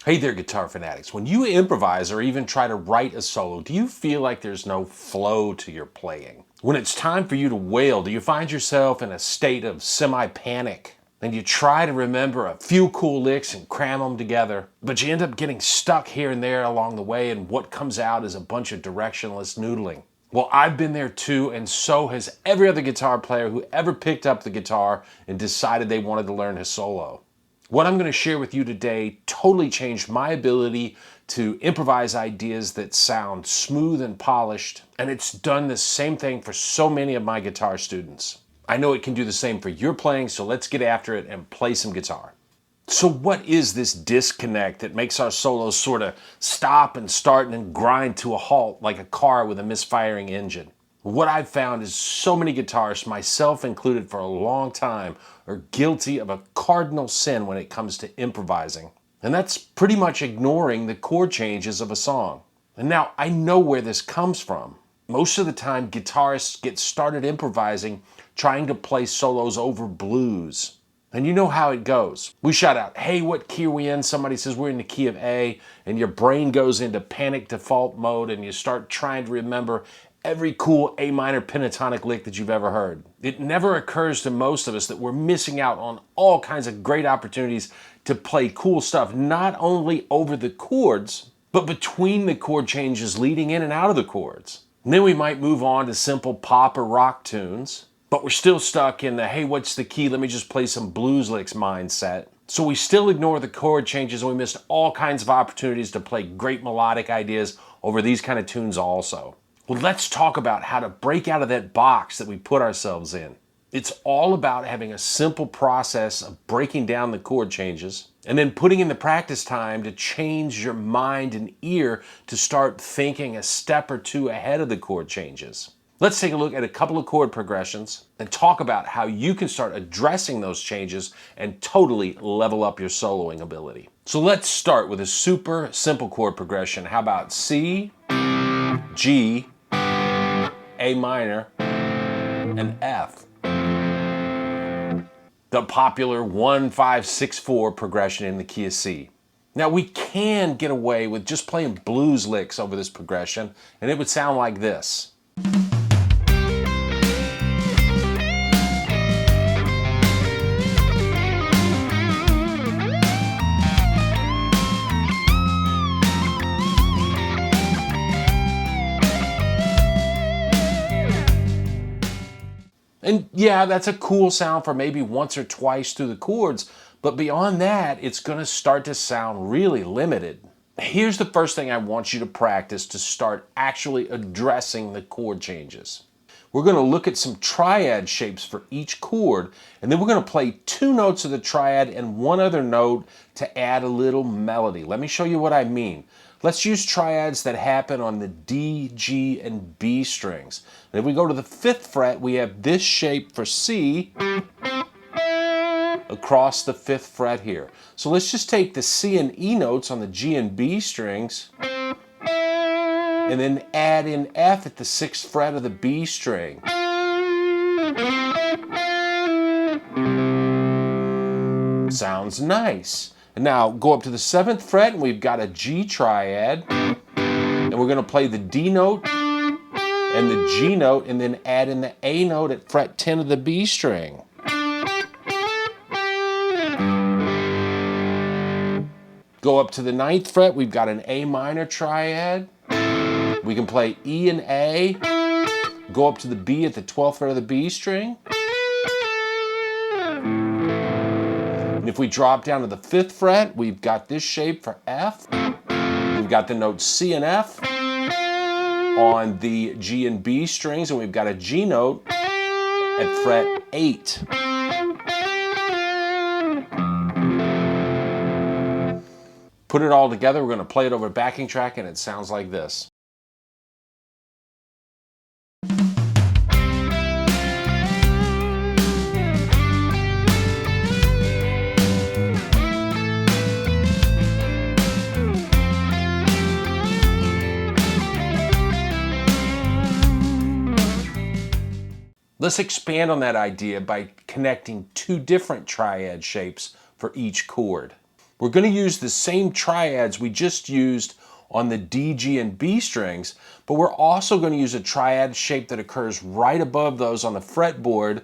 Hey there, guitar fanatics. When you improvise or even try to write a solo, do you feel like there's no flow to your playing? When it's time for you to wail, do you find yourself in a state of semi-panic? And you try to remember a few cool licks and cram them together, but you end up getting stuck here and there along the way, and what comes out is a bunch of directionless noodling. Well, I've been there too, and so has every other guitar player who ever picked up the guitar and decided they wanted to learn to solo. What I'm going to share with you today totally changed my ability to improvise ideas that sound smooth and polished, and it's done the same thing for so many of my guitar students. I know it can do the same for your playing, so let's get after it and play some guitar. So what is this disconnect that makes our solos sort of stop and start and then grind to a halt like a car with a misfiring engine? What I've found is so many guitarists, myself included for a long time, are guilty of a cardinal sin when it comes to improvising. And that's pretty much ignoring the chord changes of a song. And now I know where this comes from. Most of the time, guitarists get started improvising trying to play solos over blues. And you know how it goes. We shout out, hey, what key are we in? Somebody says we're in the key of A, and your brain goes into panic default mode and you start trying to remember every cool A minor pentatonic lick that you've ever heard. It never occurs to most of us that we're missing out on all kinds of great opportunities to play cool stuff, not only over the chords, but between the chord changes leading in and out of the chords. And then we might move on to simple pop or rock tunes, but we're still stuck in the, hey, what's the key? Let me just play some blues licks mindset. So we still ignore the chord changes, and we missed all kinds of opportunities to play great melodic ideas over these kind of tunes also. Well, let's talk about how to break out of that box that we put ourselves in. It's all about having a simple process of breaking down the chord changes and then putting in the practice time to change your mind and ear to start thinking a step or two ahead of the chord changes. Let's take a look at a couple of chord progressions and talk about how you can start addressing those changes and totally level up your soloing ability. So let's start with a super simple chord progression. How about C, G, A minor, and F. The popular 1-5-6-4 progression in the key of C. Now we can get away with just playing blues licks over this progression, and it would sound like this. And yeah, that's a cool sound for maybe once or twice through the chords, but beyond that, it's going to start to sound really limited. Here's the first thing I want you to practice to start actually addressing the chord changes. We're going to look at some triad shapes for each chord, and then we're going to play 2 notes of the triad and 1 other note to add a little melody. Let me show you what I mean. Let's use triads that happen on the D, G, and B strings. And if we go to the 5th fret, we have this shape for C across the 5th fret here. So let's just take the C and E notes on the G and B strings and then add in F at the 6th fret of the B string. Sounds nice. And now go up to the 7th fret and we've got a G triad, and we're going to play the D note and the G note and then add in the A note at fret 10 of the B string. Go up to the 9th fret, we've got an A minor triad. We can play E and A, go up to the B at the 12th fret of the B string. And if we drop down to the 5th fret, we've got this shape for F. We've got the notes C and F on the G and B strings, and we've got a G note at fret 8. Put it all together, we're going to play it over a backing track, and it sounds like this. Let's expand on that idea by connecting 2 different triad shapes for each chord. We're going to use the same triads we just used on the D, G, and B strings, but we're also going to use a triad shape that occurs right above those on the fretboard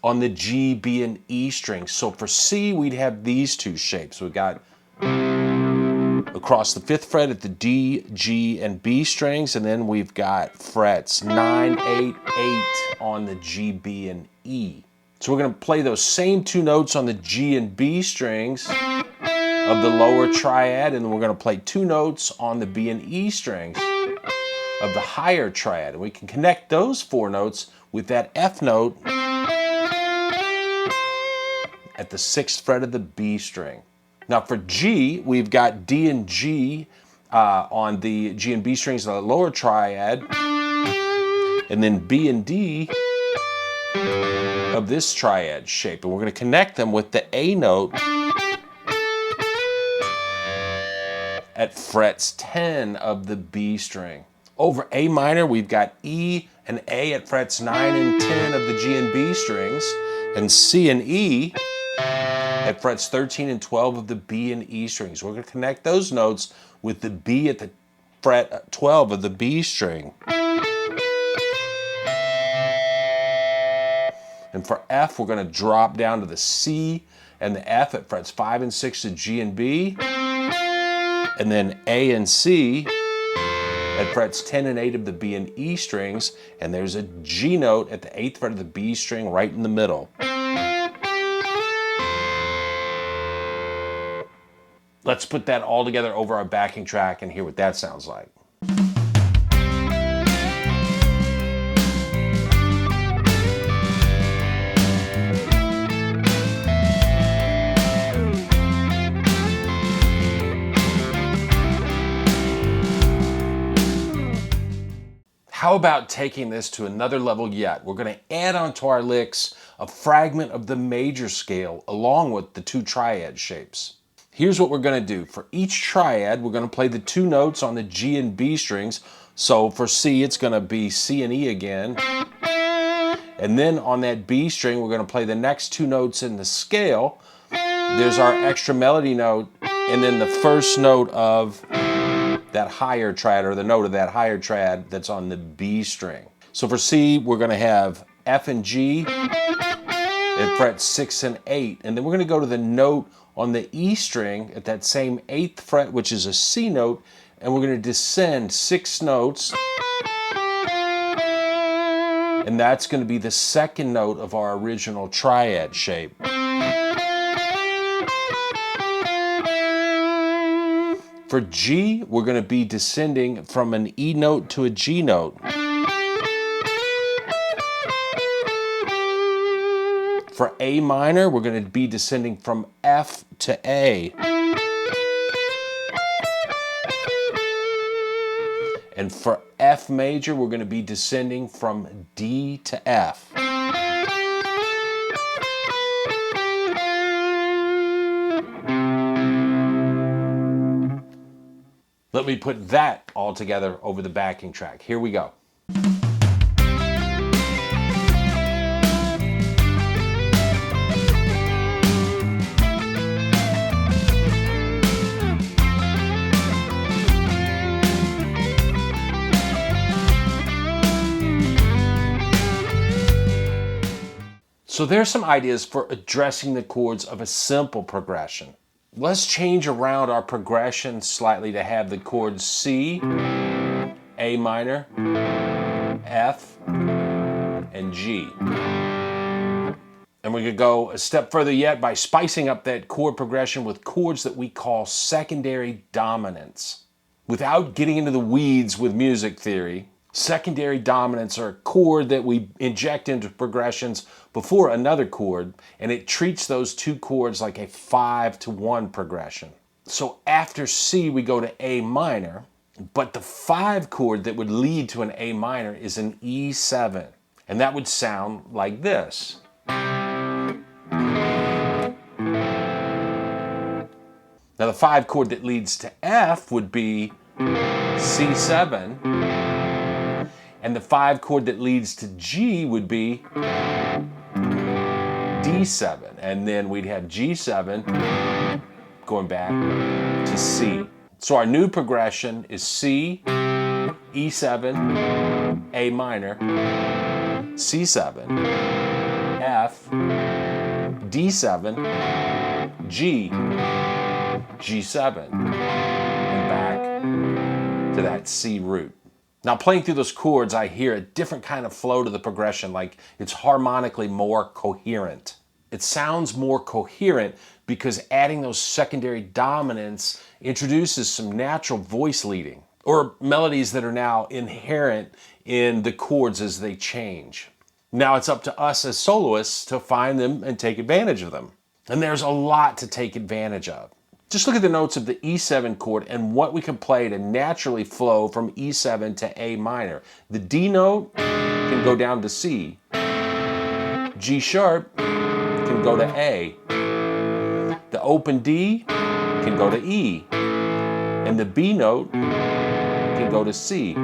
on the G, B, and E strings. So for C, we'd have these two shapes. We've got across the 5th fret at the D, G, and B strings, and then we've got frets 9, 8, 8 on the G, B, and E. So we're going to play those same two notes on the G and B strings of the lower triad, and then we're going to play two notes on the B and E strings of the higher triad. And we can connect those 4 notes with that F note at the 6th fret of the B string. Now for G, we've got D and G on the G and B strings of the lower triad, and then B and D of this triad shape. And we're going to connect them with the A note at frets 10 of the B string. Over A minor, we've got E and A at frets 9 and 10 of the G and B strings, and C and E at frets 13 and 12 of the B and E strings. We're going to connect those notes with the B at the fret 12 of the B string. And for F, we're going to drop down to the C and the F at frets 5 and 6 of G and B, and then A and C at frets 10 and 8 of the B and E strings, and there's a G note at the 8th fret of the B string right in the middle. Let's put that all together over our backing track and hear what that sounds like. How about taking this to another level yet? We're going to add onto our licks a fragment of the major scale along with the 2 triad shapes. Here's what we're going to do. For each triad, we're going to play the 2 notes on the G and B strings. So for C, it's going to be C and E again. And then on that B string, we're going to play the next 2 notes in the scale. There's our extra melody note, and then the first note of that higher triad, or the note of that higher triad that's on the B string. So for C, we're going to have F and G at frets 6 and 8. And then we're going to go to the note on the E string at that same 8th fret, which is a C note, and we're going to descend 6 notes. And that's going to be the second note of our original triad shape. For G, we're going to be descending from an E note to a G note. For A minor, we're going to be descending from F to A. And for F major, we're going to be descending from D to F. Let me put that all together over the backing track. Here we go. So there's some ideas for addressing the chords of a simple progression. Let's change around our progression slightly to have the chords C, A minor, F, and G. And we could go a step further yet by spicing up that chord progression with chords that we call secondary dominants. Without getting into the weeds with music theory, secondary dominants are a chord that we inject into progressions before another chord, and it treats those 2 chords like a 5-to-1 progression. So after C, we go to A minor, but the 5 chord that would lead to an A minor is an E7, and that would sound like this. Now the 5 chord that leads to F would be C7, and the 5 chord that leads to G would be D7, and then we'd have G7 going back to C. So our new progression is C, E7, A minor, C7, F, D7, G, G7, and back to that C root. Now playing through those chords, I hear a different kind of flow to the progression, like it's harmonically more coherent. It sounds more coherent because adding those secondary dominants introduces some natural voice leading, or melodies that are now inherent in the chords as they change. Now it's up to us as soloists to find them and take advantage of them. And there's a lot to take advantage of. Just look at the notes of the E7 chord and what we can play to naturally flow from E7 to A minor. The D note can go down to C. G sharp can go to A. The open D can go to E. And the B note can go to C.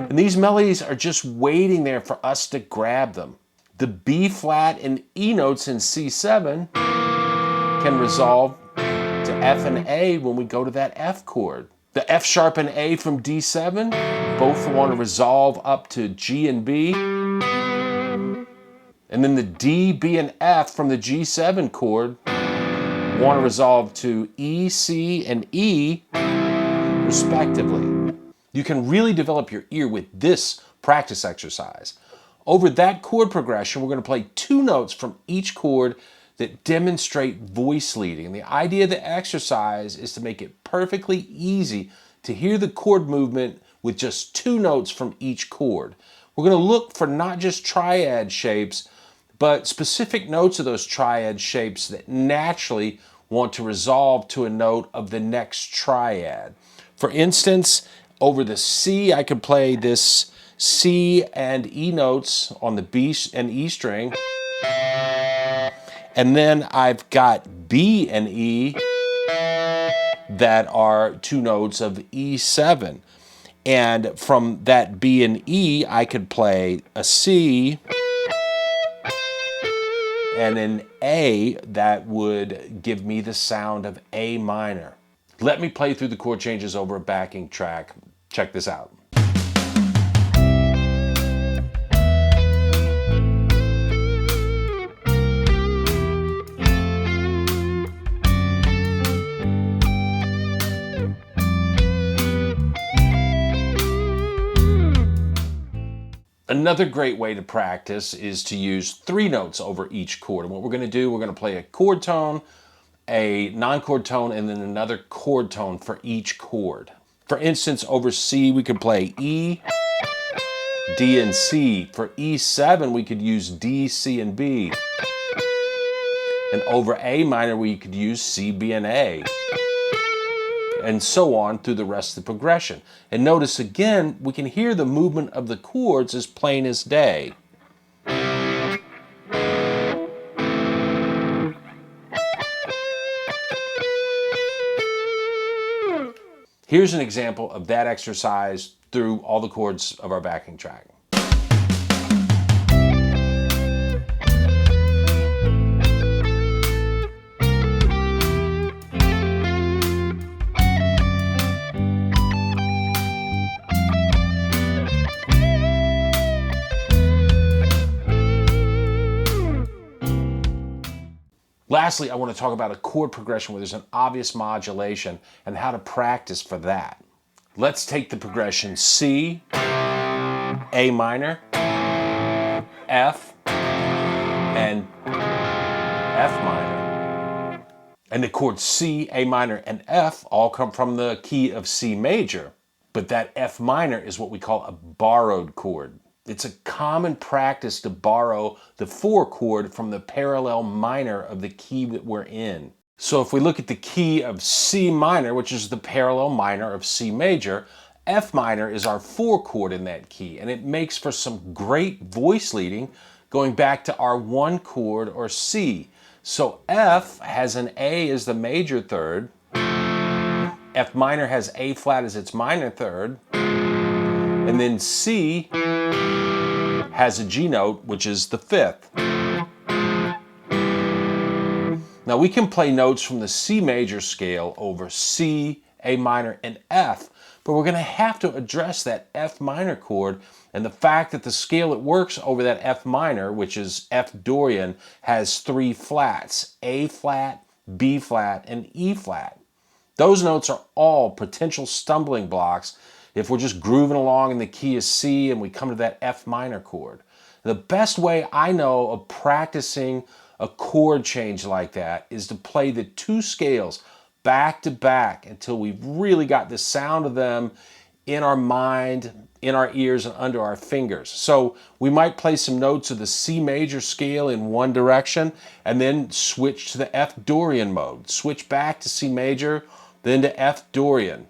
And these melodies are just waiting there for us to grab them. The B flat and E notes in C7 can resolve to F and A when we go to that F chord. The F sharp and A from D7 both want to resolve up to G and B. And then the D, B, and F from the G7 chord want to resolve to E, C, and E respectively. You can really develop your ear with this practice exercise. Over that chord progression, we're going to play 2 notes from each chord that demonstrate voice leading. And the idea of the exercise is to make it perfectly easy to hear the chord movement with just 2 notes from each chord. We're going to look for not just triad shapes, but specific notes of those triad shapes that naturally want to resolve to a note of the next triad. For instance, over the C, I could play this C and E notes on the B and E string. And then I've got B and E that are 2 notes of E7. And from that B and E, I could play a C and an A that would give me the sound of A minor. Let me play through the chord changes over a backing track. Check this out. Another great way to practice is to use 3 notes over each chord. And what we're going to do, we're going to play a chord tone, a non-chord tone, and then another chord tone for each chord. For instance, over C, we could play E, D, and C. For E7, we could use D, C, and B. And over A minor, we could use C, B, and A. And so on through the rest of the progression. And notice again, we can hear the movement of the chords as plain as day. Here's an example of that exercise through all the chords of our backing track. Lastly, I want to talk about a chord progression where there's an obvious modulation and how to practice for that. Let's take the progression C, A minor, F, and F minor. And the chords C, A minor, and F all come from the key of C major, but that F minor is what we call a borrowed chord. It's a common practice to borrow the 4 chord from the parallel minor of the key that we're in. So if we look at the key of C minor, which is the parallel minor of C major, F minor is our 4 chord in that key, and it makes for some great voice leading going back to our 1 chord or C. So F has an A as the major third, F minor has A flat as its minor third, and then C has a G note, which is the 5th. Now we can play notes from the C major scale over C, A minor, and F, but we're going to have to address that F minor chord and the fact that the scale it works over that F minor, which is F Dorian, has 3 flats, A flat, B flat, and E flat. Those notes are all potential stumbling blocks if we're just grooving along in the key of C and we come to that F minor chord. The best way I know of practicing a chord change like that is to play the 2 scales back to back until we've really got the sound of them in our mind, in our ears, and under our fingers. So we might play some notes of the C major scale in one direction and then switch to the F Dorian mode. Switch back to C major, then to F Dorian.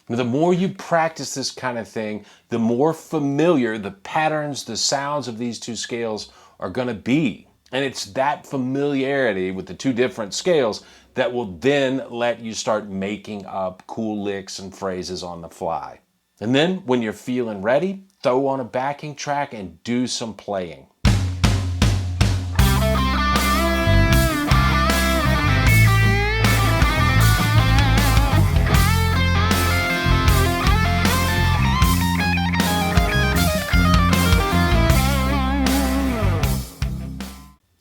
The more you practice this kind of thing, the more familiar the patterns, the sounds of these 2 scales are going to be. And it's that familiarity with the 2 different scales that will then let you start making up cool licks and phrases on the fly. And then when you're feeling ready, throw on a backing track and do some playing.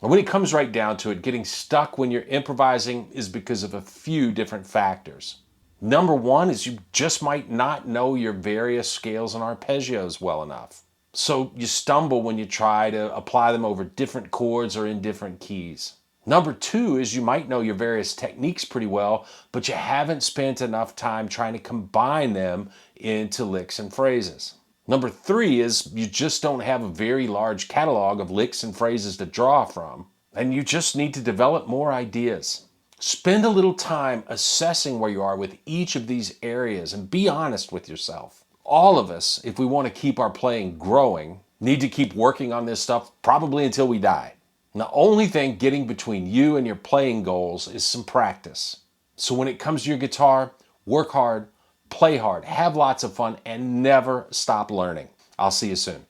When it comes right down to it, getting stuck when you're improvising is because of a few different factors. Number one is you just might not know your various scales and arpeggios well enough. So you stumble when you try to apply them over different chords or in different keys. Number two is you might know your various techniques pretty well, but you haven't spent enough time trying to combine them into licks and phrases. Number three is you just don't have a very large catalog of licks and phrases to draw from, and you just need to develop more ideas. Spend a little time assessing where you are with each of these areas and be honest with yourself. All of us, if we want to keep our playing growing, need to keep working on this stuff probably until we die. And the only thing getting between you and your playing goals is some practice. So when it comes to your guitar, work hard, play hard, have lots of fun, and never stop learning. I'll see you soon.